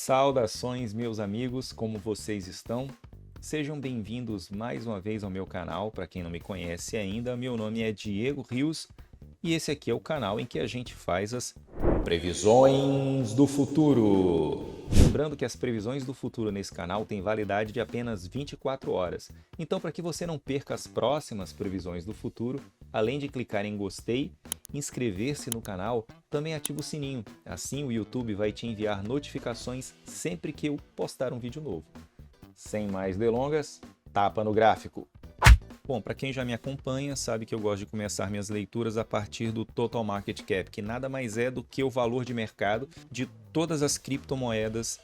Saudações, meus amigos, como vocês estão? Sejam bem-vindos mais uma vez ao meu canal. Para quem não me conhece ainda, meu nome é Diego Rios e esse aqui é o canal em que a gente faz as previsões do futuro. Lembrando que as previsões do futuro nesse canal têm validade de apenas 24 horas. Então, para que você não perca as próximas previsões do futuro, além de clicar em gostei, inscrever-se no canal, também ativa o sininho. Assim o YouTube vai te enviar notificações sempre que eu postar um vídeo novo. Sem mais delongas, tapa no gráfico! Bom, para quem já me acompanha, sabe que eu gosto de começar minhas leituras a partir do Total Market Cap, que nada mais é do que o valor de mercado de todas as criptomoedas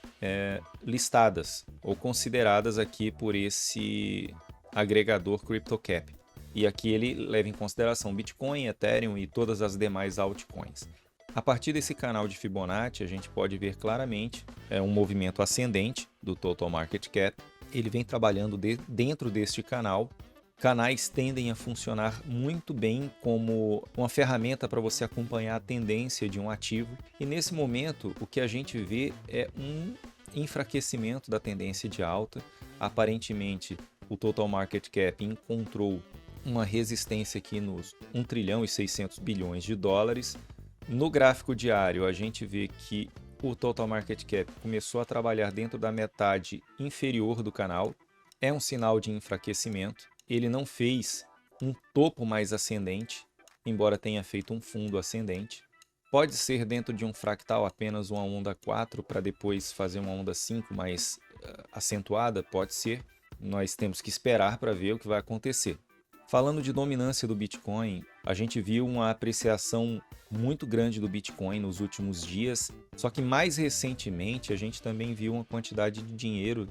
listadas ou consideradas aqui por esse agregador CryptoCap. E aqui ele leva em consideração Bitcoin, Ethereum e todas as demais altcoins. A partir desse canal de Fibonacci, a gente pode ver claramente um movimento ascendente do Total Market Cap. Ele vem trabalhando dentro deste canal. Canais tendem a funcionar muito bem como uma ferramenta para você acompanhar a tendência de um ativo. E nesse momento, o que a gente vê é um enfraquecimento da tendência de alta. Aparentemente, o Total Market Cap encontrou uma resistência aqui nos 1 trilhão e 600 bilhões de dólares. No gráfico diário, a gente vê que o Total Market Cap começou a trabalhar dentro da metade inferior do canal. É um sinal de enfraquecimento. Ele não fez um topo mais ascendente, embora tenha feito um fundo ascendente. Pode ser dentro de um fractal apenas uma onda 4 para depois fazer uma onda 5 mais acentuada? Pode ser. Nós temos que esperar para ver o que vai acontecer. Falando de dominância do Bitcoin, a gente viu uma apreciação muito grande do Bitcoin nos últimos dias, só que mais recentemente a gente também viu uma quantidade de dinheiro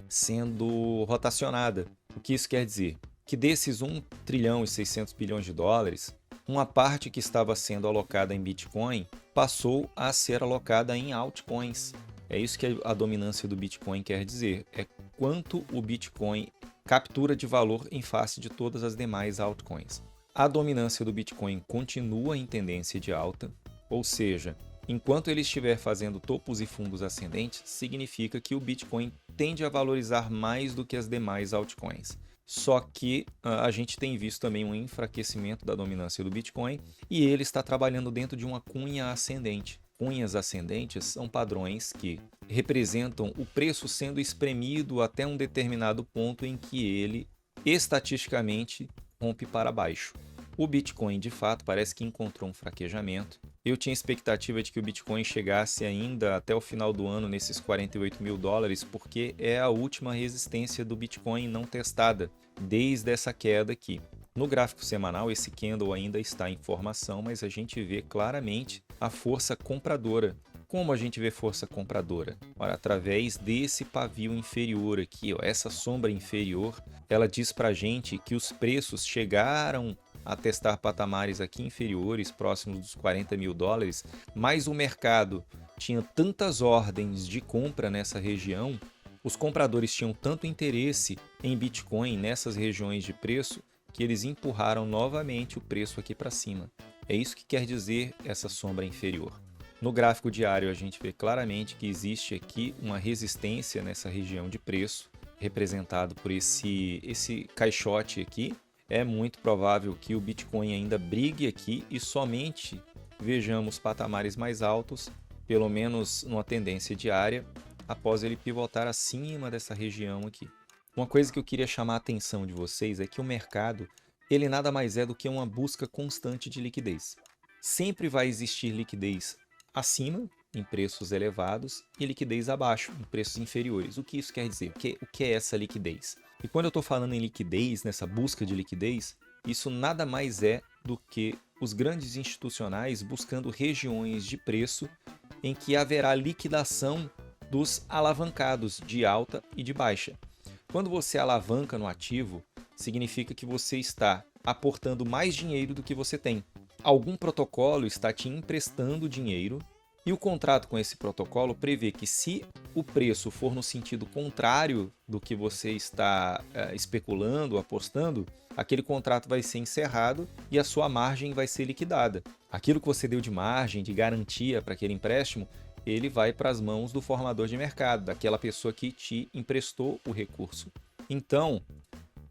sendo rotacionada. O que isso quer dizer? Que desses 1 trilhão e 600 bilhões de dólares, uma parte que estava sendo alocada em Bitcoin passou a ser alocada em altcoins. É isso que a dominância do Bitcoin quer dizer, é quanto o Bitcoin captura de valor em face de todas as demais altcoins. A dominância do Bitcoin continua em tendência de alta, ou seja, enquanto ele estiver fazendo topos e fundos ascendentes, significa que o Bitcoin tende a valorizar mais do que as demais altcoins. Só que a gente tem visto também um enfraquecimento da dominância do Bitcoin e ele está trabalhando dentro de uma cunha ascendente. Cunhas ascendentes são padrões que representam o preço sendo espremido até um determinado ponto em que ele estatisticamente rompe para baixo. O Bitcoin, de fato, parece que encontrou um fraquejamento. Eu tinha expectativa de que o Bitcoin chegasse ainda até o final do ano nesses 48 mil dólares, porque é a última resistência do Bitcoin não testada desde essa queda aqui. No gráfico semanal, esse candle ainda está em formação, mas a gente vê claramente a força compradora. Como a gente vê força compradora? Ora, através desse pavio inferior aqui, ó, essa sombra inferior, ela diz para a gente que os preços chegaram a testar patamares aqui inferiores, próximos dos 40 mil dólares, mas o mercado tinha tantas ordens de compra nessa região, os compradores tinham tanto interesse em Bitcoin nessas regiões de preço, que eles empurraram novamente o preço aqui para cima. É isso que quer dizer essa sombra inferior. No gráfico diário a gente vê claramente que existe aqui uma resistência nessa região de preço, representado por esse caixote aqui. É muito provável que o Bitcoin ainda brigue aqui e somente vejamos patamares mais altos, pelo menos numa tendência diária, após ele pivotar acima dessa região aqui. Uma coisa que eu queria chamar a atenção de vocês é que o mercado, ele nada mais é do que uma busca constante de liquidez. Sempre vai existir liquidez acima, em preços elevados, e liquidez abaixo, em preços inferiores. O que isso quer dizer? O que é essa liquidez? E quando eu estou falando em liquidez, nessa busca de liquidez, isso nada mais é do que os grandes institucionais buscando regiões de preço em que haverá liquidação dos alavancados de alta e de baixa. Quando você alavanca no ativo, significa que você está aportando mais dinheiro do que você tem. Algum protocolo está te emprestando dinheiro e o contrato com esse protocolo prevê que se o preço for no sentido contrário do que você está especulando, apostando, aquele contrato vai ser encerrado e a sua margem vai ser liquidada. Aquilo que você deu de margem, de garantia para aquele empréstimo, ele vai para as mãos do formador de mercado, daquela pessoa que te emprestou o recurso. Então,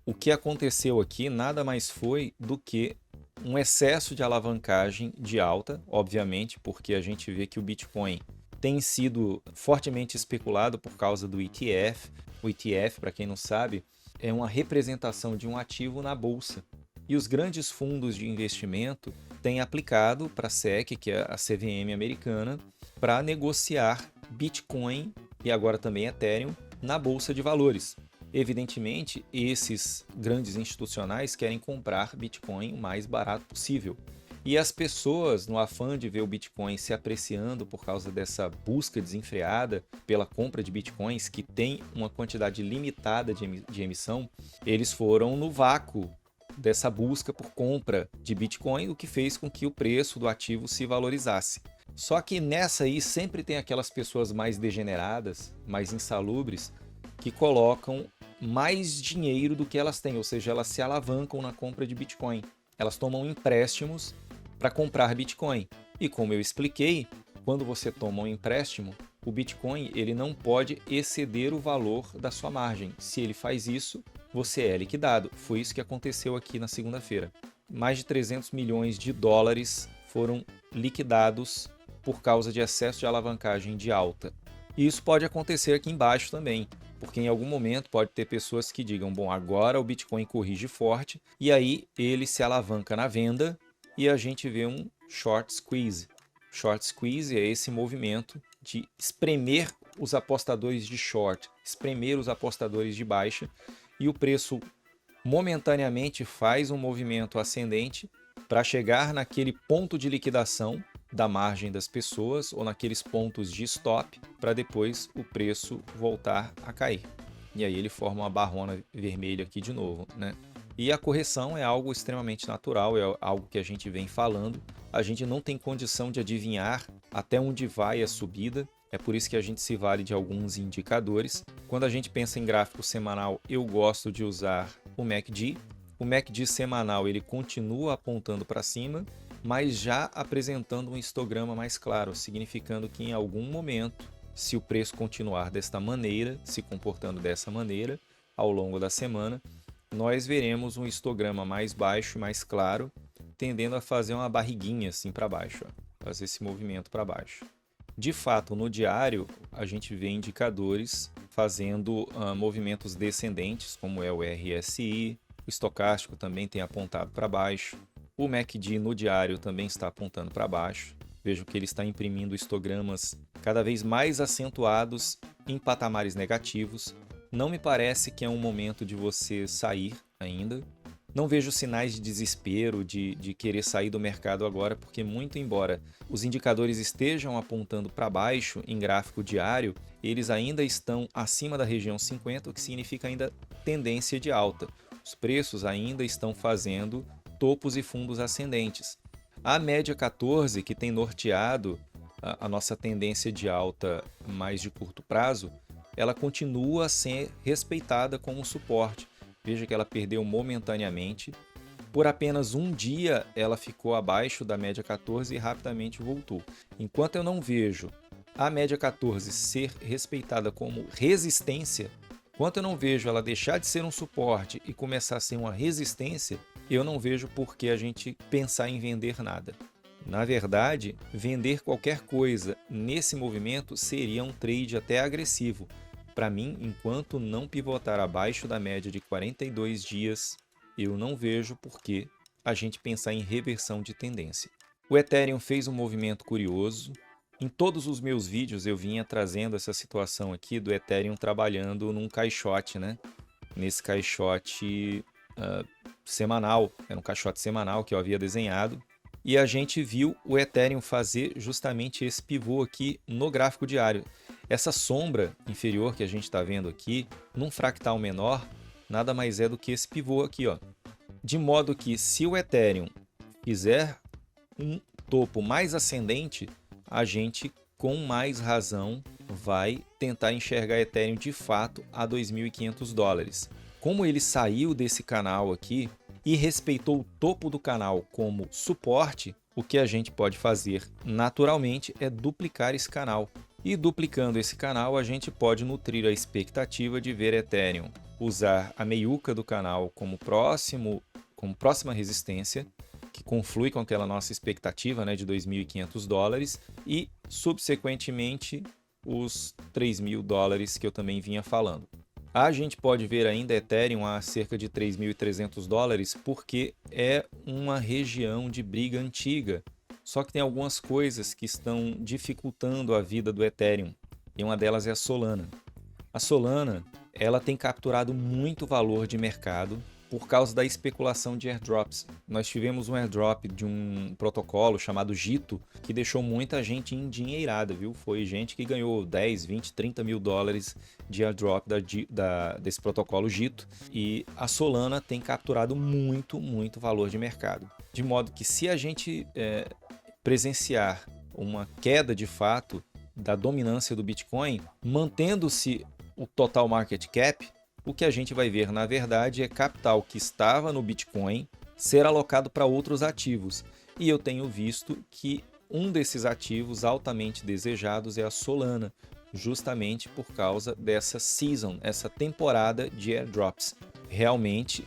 o que aconteceu aqui nada mais foi do que um excesso de alavancagem de alta, obviamente, porque a gente vê que o Bitcoin tem sido fortemente especulado por causa do ETF. O ETF, para quem não sabe, é uma representação de um ativo na bolsa. E os grandes fundos de investimento têm aplicado para a SEC, que é a CVM americana, para negociar Bitcoin e agora também Ethereum na bolsa de valores. Evidentemente, esses grandes institucionais querem comprar Bitcoin o mais barato possível. E as pessoas, no afã de ver o Bitcoin se apreciando por causa dessa busca desenfreada pela compra de Bitcoins, que tem uma quantidade limitada de emissão, eles foram no vácuo dessa busca por compra de Bitcoin, o que fez com que o preço do ativo se valorizasse. Só que nessa aí sempre tem aquelas pessoas mais degeneradas, mais insalubres, que colocam mais dinheiro do que elas têm, ou seja, elas se alavancam na compra de Bitcoin. Elas tomam empréstimos para comprar Bitcoin. E como eu expliquei, quando você toma um empréstimo, o Bitcoin ele não pode exceder o valor da sua margem. Se ele faz isso, você é liquidado. Foi isso que aconteceu aqui na segunda-feira. Mais de 300 milhões de dólares foram liquidados por causa de excesso de alavancagem de alta. E isso pode acontecer aqui embaixo também, porque em algum momento pode ter pessoas que digam, bom, agora o Bitcoin corrige forte, e aí ele se alavanca na venda e a gente vê um short squeeze. Short squeeze é esse movimento de espremer os apostadores de short, espremer os apostadores de baixa, e o preço momentaneamente faz um movimento ascendente para chegar naquele ponto de liquidação da margem das pessoas ou naqueles pontos de stop para depois o preço voltar a cair. E aí ele forma uma barrona vermelha aqui de novo, né? E a correção é algo extremamente natural, é algo que a gente vem falando. A gente não tem condição de adivinhar até onde vai a subida. É por isso que a gente se vale de alguns indicadores. Quando a gente pensa em gráfico semanal, eu gosto de usar o MACD. O MACD semanal ele continua apontando para cima, mas já apresentando um histograma mais claro, significando que em algum momento, se o preço continuar desta maneira, se comportando dessa maneira, ao longo da semana, nós veremos um histograma mais baixo e mais claro, tendendo a fazer uma barriguinha assim para baixo, ó, fazer esse movimento para baixo. De fato, no diário, a gente vê indicadores fazendo movimentos descendentes, como é o RSI, o estocástico também tem apontado para baixo. O MACD no diário também está apontando para baixo. Vejo que ele está imprimindo histogramas cada vez mais acentuados em patamares negativos. Não me parece que é um momento de você sair ainda. Não vejo sinais de desespero, de querer sair do mercado agora, porque muito embora os indicadores estejam apontando para baixo em gráfico diário, eles ainda estão acima da região 50, o que significa ainda tendência de alta. Os preços ainda estão fazendo topos e fundos ascendentes. A média 14, que tem norteado a nossa tendência de alta mais de curto prazo, ela continua a ser respeitada como suporte. Veja que ela perdeu momentaneamente. Por apenas um dia, ela ficou abaixo da média 14 e rapidamente voltou. Enquanto eu não vejo a média 14 ser respeitada como resistência, enquanto eu não vejo ela deixar de ser um suporte e começar a ser uma resistência, eu não vejo por que a gente pensar em vender nada. Na verdade, vender qualquer coisa nesse movimento seria um trade até agressivo. Para mim, enquanto não pivotar abaixo da média de 42 dias, eu não vejo por que a gente pensar em reversão de tendência. O Ethereum fez um movimento curioso. Em todos os meus vídeos eu vinha trazendo essa situação aqui do Ethereum trabalhando num caixote, né? Nesse caixote semanal, era um caixote semanal que eu havia desenhado. E a gente viu o Ethereum fazer justamente esse pivô aqui no gráfico diário. Essa sombra inferior que a gente está vendo aqui, num fractal menor, nada mais é do que esse pivô aqui, ó. De modo que se o Ethereum fizer um topo mais ascendente, a gente com mais razão vai tentar enxergar Ethereum de fato a 2.500 dólares. Como ele saiu desse canal aqui e respeitou o topo do canal como suporte, o que a gente pode fazer naturalmente é duplicar esse canal. E duplicando esse canal, a gente pode nutrir a expectativa de ver Ethereum usar a meiuca do canal como próxima resistência, que conflui com aquela nossa expectativa, né, de $2.500 e, subsequentemente, os $3.000 que eu também vinha falando. A gente pode ver ainda Ethereum a cerca de $3.300 porque é uma região de briga antiga. Só que tem algumas coisas que estão dificultando a vida do Ethereum, e uma delas é a Solana. A Solana, ela tem capturado muito valor de mercado por causa da especulação de airdrops. Nós tivemos um airdrop de um protocolo chamado Gito, que deixou muita gente endinheirada, viu? Foi gente que ganhou 10, 20, 30 mil dólares de airdrop desse protocolo Gito. E a Solana tem capturado muito, muito valor de mercado. De modo que se a gente presenciar uma queda de fato da dominância do Bitcoin, mantendo-se o total market cap, o que a gente vai ver, na verdade, é capital que estava no Bitcoin ser alocado para outros ativos. E eu tenho visto que um desses ativos altamente desejados é a Solana, justamente por causa dessa season, essa temporada de airdrops. Realmente,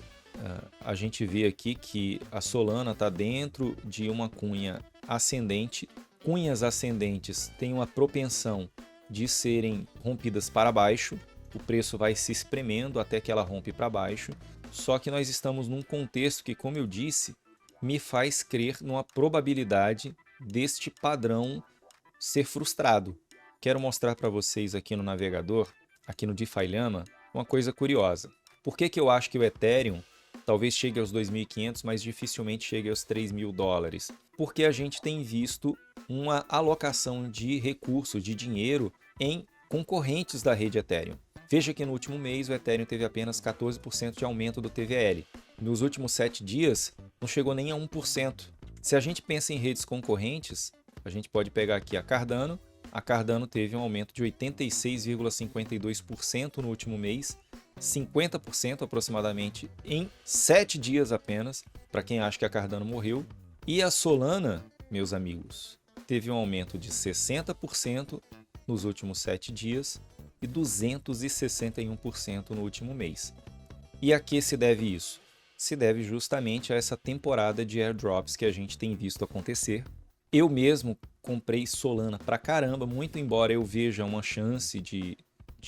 a gente vê aqui que a Solana está dentro de uma cunha ascendente. Cunhas ascendentes têm uma propensão de serem rompidas para baixo, o preço vai se espremendo até que ela rompe para baixo, só que nós estamos num contexto que, como eu disse, me faz crer numa probabilidade deste padrão ser frustrado. Quero mostrar para vocês aqui no navegador, aqui no DeFi Lama, uma coisa curiosa. Por que eu acho que o Ethereum talvez chegue aos 2.500, mas dificilmente chegue aos $3.000? Porque a gente tem visto uma alocação de recursos, de dinheiro, em concorrentes da rede Ethereum. Veja que no último mês o Ethereum teve apenas 14% de aumento do TVL. Nos últimos 7 dias, não chegou nem a 1%. Se a gente pensa em redes concorrentes, a gente pode pegar aqui a Cardano. A Cardano teve um aumento de 86,52% no último mês, 50% aproximadamente em 7 dias apenas, para quem acha que a Cardano morreu. E a Solana, meus amigos, teve um aumento de 60% nos últimos 7 dias e 261% no último mês. E a que se deve isso? Se deve justamente a essa temporada de airdrops que a gente tem visto acontecer. Eu mesmo comprei Solana pra caramba, muito embora eu veja uma chance de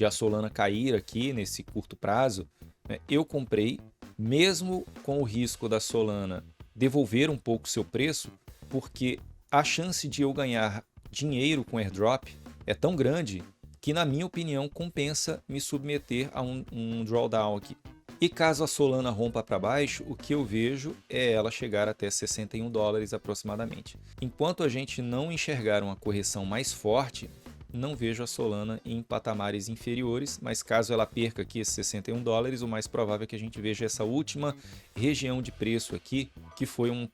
a Solana cair aqui nesse curto prazo, né? Eu comprei, mesmo com o risco da Solana devolver um pouco seu preço, porque a chance de eu ganhar dinheiro com airdrop é tão grande que, na minha opinião, compensa me submeter a um drawdown aqui. E caso a Solana rompa para baixo, o que eu vejo é ela chegar até $61 aproximadamente. Enquanto a gente não enxergar uma correção mais forte, não vejo a Solana em patamares inferiores, mas caso ela perca aqui esses $61, o mais provável é que a gente veja essa última região de preço aqui, que foi um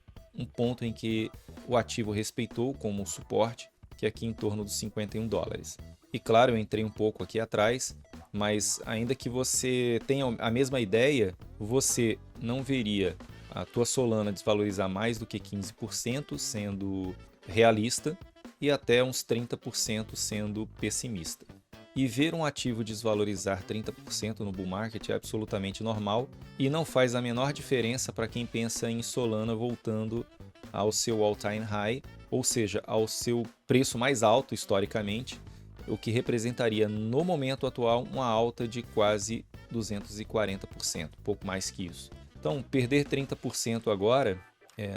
ponto em que o ativo respeitou como suporte, que é aqui em torno dos $51. E claro, eu entrei um pouco aqui atrás, mas ainda que você tenha a mesma ideia, você não veria a tua Solana desvalorizar mais do que 15%, sendo realista, e até uns 30% sendo pessimista. E ver um ativo desvalorizar 30% no bull market é absolutamente normal e não faz a menor diferença para quem pensa em Solana voltando ao seu all-time high, ou seja, ao seu preço mais alto historicamente, o que representaria no momento atual uma alta de quase 240%, pouco mais que isso. Então, perder 30% agora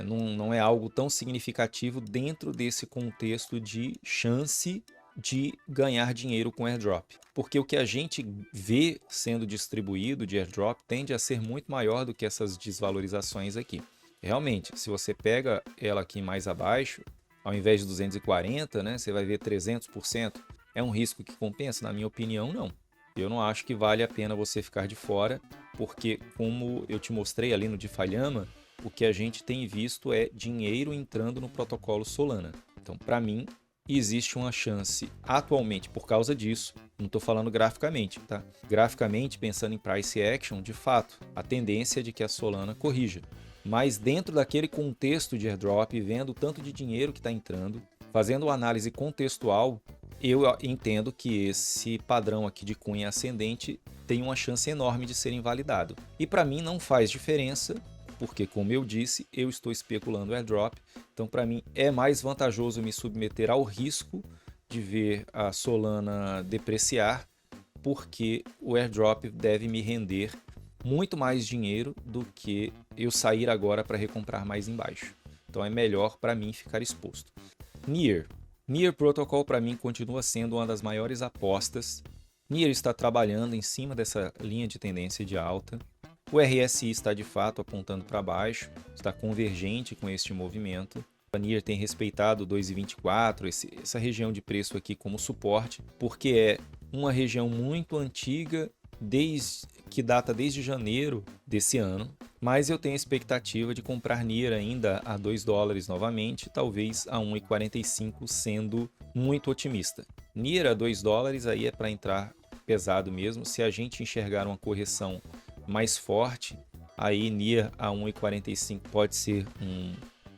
não é algo tão significativo dentro desse contexto de chance de ganhar dinheiro com airdrop. Porque o que a gente vê sendo distribuído de airdrop tende a ser muito maior do que essas desvalorizações aqui. Realmente, se você pega ela aqui mais abaixo, ao invés de 240, né, você vai ver 300%. É um risco que compensa? Na minha opinião, não. Eu não acho que vale a pena você ficar de fora, porque, como eu te mostrei ali no DeFi Lama, o que a gente tem visto é dinheiro entrando no protocolo Solana. Então, para mim, existe uma chance atualmente por causa disso. Não estou falando graficamente, tá? Graficamente, pensando em price action, de fato, a tendência é de que a Solana corrija. Mas dentro daquele contexto de airdrop, vendo o tanto de dinheiro que está entrando, fazendo uma análise contextual, eu entendo que esse padrão aqui de cunha ascendente tem uma chance enorme de ser invalidado. E para mim não faz diferença, porque como eu disse, eu estou especulando airdrop, então para mim é mais vantajoso me submeter ao risco de ver a Solana depreciar, porque o airdrop deve me render muito mais dinheiro do que eu sair agora para recomprar mais embaixo. Então é melhor para mim ficar exposto. Near Protocol para mim continua sendo uma das maiores apostas. Near está trabalhando em cima dessa linha de tendência de alta. O RSI está de fato apontando para baixo, está convergente com este movimento. A Near tem respeitado 2,24, essa região de preço aqui como suporte, porque é uma região muito antiga, que data desde janeiro desse ano. Mas eu tenho a expectativa de comprar Near ainda a $2 novamente, talvez a 1,45, sendo muito otimista. Near a $2 aí é para entrar pesado mesmo. Se a gente enxergar uma correção mais forte, aí Near a 1,45 pode ser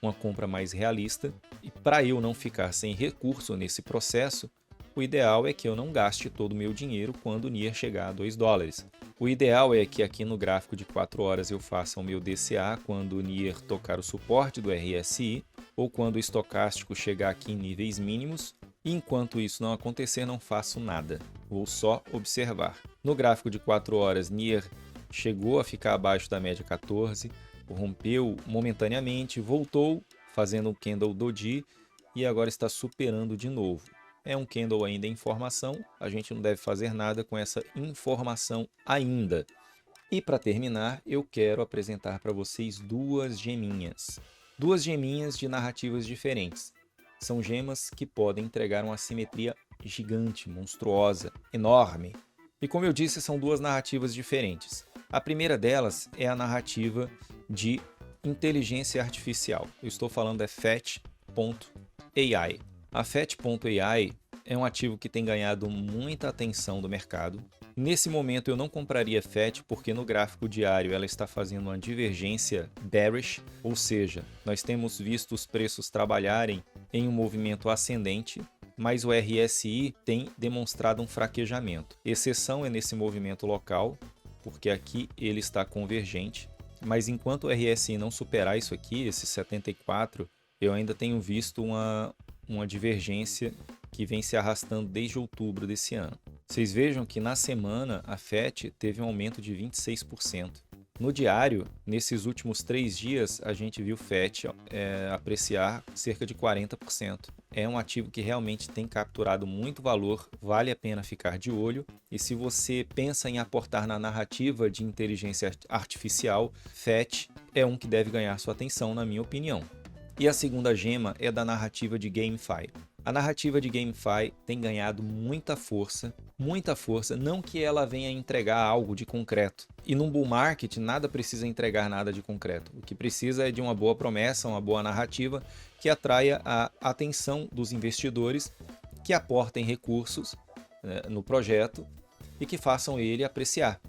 uma compra mais realista. E para eu não ficar sem recurso nesse processo, o ideal é que eu não gaste todo o meu dinheiro quando o Near chegar a $2. O ideal é que aqui no gráfico de 4 horas eu faça o meu DCA quando o Near tocar o suporte do RSI ou quando o estocástico chegar aqui em níveis mínimos. E enquanto isso não acontecer, não faço nada, vou só observar. No gráfico de 4 horas, Near chegou a ficar abaixo da média 14, rompeu momentaneamente, voltou fazendo um candle doji e agora está superando de novo. É um candle ainda em formação, a gente não deve fazer nada com essa informação ainda. E para terminar, eu quero apresentar para vocês duas geminhas de narrativas diferentes. São gemas que podem entregar uma simetria gigante, monstruosa, enorme. E como eu disse, são duas narrativas diferentes. A primeira delas é a narrativa de inteligência artificial. Eu estou falando da Fetch.ai. A Fetch.ai é um ativo que tem ganhado muita atenção do mercado. Nesse momento eu não compraria Fetch porque no gráfico diário ela está fazendo uma divergência bearish, ou seja, nós temos visto os preços trabalharem em um movimento ascendente, mas o RSI tem demonstrado um fraquejamento. Exceção é nesse movimento local, porque aqui ele está convergente, mas enquanto o RSI não superar isso aqui, esse 74, eu ainda tenho visto uma divergência que vem se arrastando desde outubro desse ano. Vocês vejam que na semana a FET teve um aumento de 26%. No diário, nesses últimos 3 dias, a gente viu FET apreciar cerca de 40%. É um ativo que realmente tem capturado muito valor, vale a pena ficar de olho. E se você pensa em aportar na narrativa de inteligência artificial, FET é um que deve ganhar sua atenção, na minha opinião. E a segunda gema é da narrativa de GameFi. A narrativa de GameFi tem ganhado muita força, não que ela venha entregar algo de concreto. E num bull market nada precisa entregar nada de concreto. O que precisa é de uma boa promessa, uma boa narrativa que atraia a atenção dos investidores, que aportem recursos no projeto e que façam ele apreciar.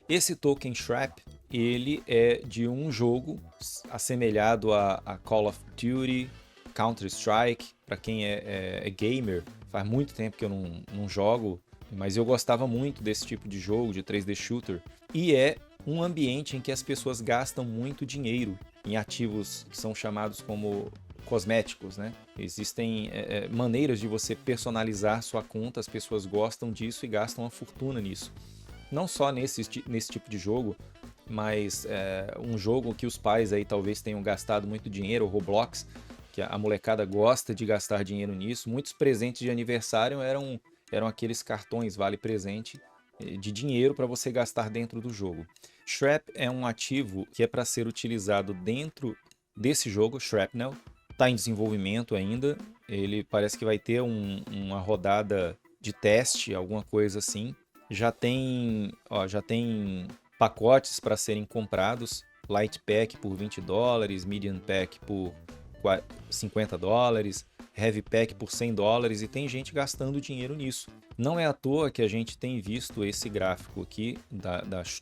Esse token SHRAP, ele é de um jogo assemelhado a Call of Duty, Counter-Strike. Para quem é gamer, faz muito tempo que eu não jogo, mas eu gostava muito desse tipo de jogo, de 3D shooter. E é um ambiente em que as pessoas gastam muito dinheiro em ativos que são chamados como cosméticos, né? Existem maneiras de você personalizar sua conta, as pessoas gostam disso e gastam uma fortuna nisso. Não só nesse tipo de jogo, mas um jogo que os pais aí talvez tenham gastado muito dinheiro, o Roblox, que a molecada gosta de gastar dinheiro nisso. Muitos presentes de aniversário eram aqueles cartões vale presente de dinheiro para você gastar dentro do jogo. SHRAP é um ativo que é para ser utilizado dentro desse jogo, Shrapnel. Está em desenvolvimento ainda, ele parece que vai ter uma rodada de teste, alguma coisa assim. Já tem pacotes para serem comprados, Light Pack por $20, Medium Pack por $50, Heavy Pack por $100 e tem gente gastando dinheiro nisso. Não é à toa que a gente tem visto esse gráfico aqui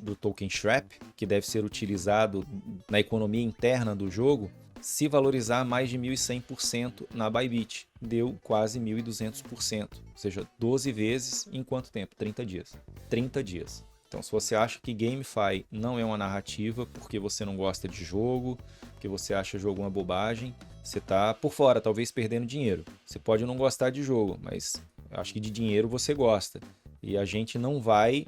do token SHRAP, que deve ser utilizado na economia interna do jogo, se valorizar mais de 1.100% na Bybit. Deu quase 1.200%, ou seja, 12 vezes em quanto tempo? 30 dias. 30 dias. Então, se você acha que GameFi não é uma narrativa porque você não gosta de jogo, porque você acha o jogo uma bobagem, você está por fora, talvez perdendo dinheiro. Você pode não gostar de jogo, mas eu acho que de dinheiro você gosta. E a gente não vai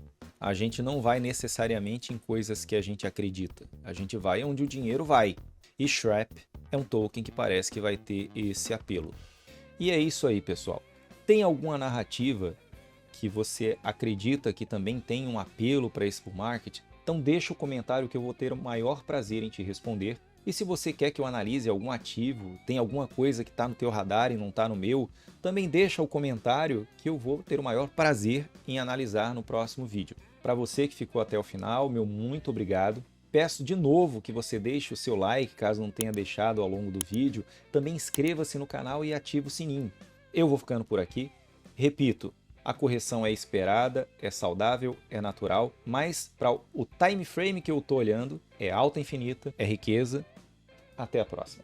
necessariamente em coisas que a gente acredita. A gente vai onde o dinheiro vai. E SHREP é um token que parece que vai ter esse apelo. E é isso aí, pessoal. Tem alguma narrativa que você acredita que também tem um apelo para esse bull market? Então deixa o comentário que eu vou ter o maior prazer em te responder. E se você quer que eu analise algum ativo, tem alguma coisa que está no teu radar e não está no meu, também deixa o comentário que eu vou ter o maior prazer em analisar no próximo vídeo. Para você que ficou até o final, meu muito obrigado. Peço de novo que você deixe o seu like, caso não tenha deixado ao longo do vídeo. Também inscreva-se no canal e ative o sininho. Eu vou ficando por aqui. Repito, a correção é esperada, é saudável, é natural, mas para o time frame que eu estou olhando, é alta infinita, é riqueza. Até a próxima.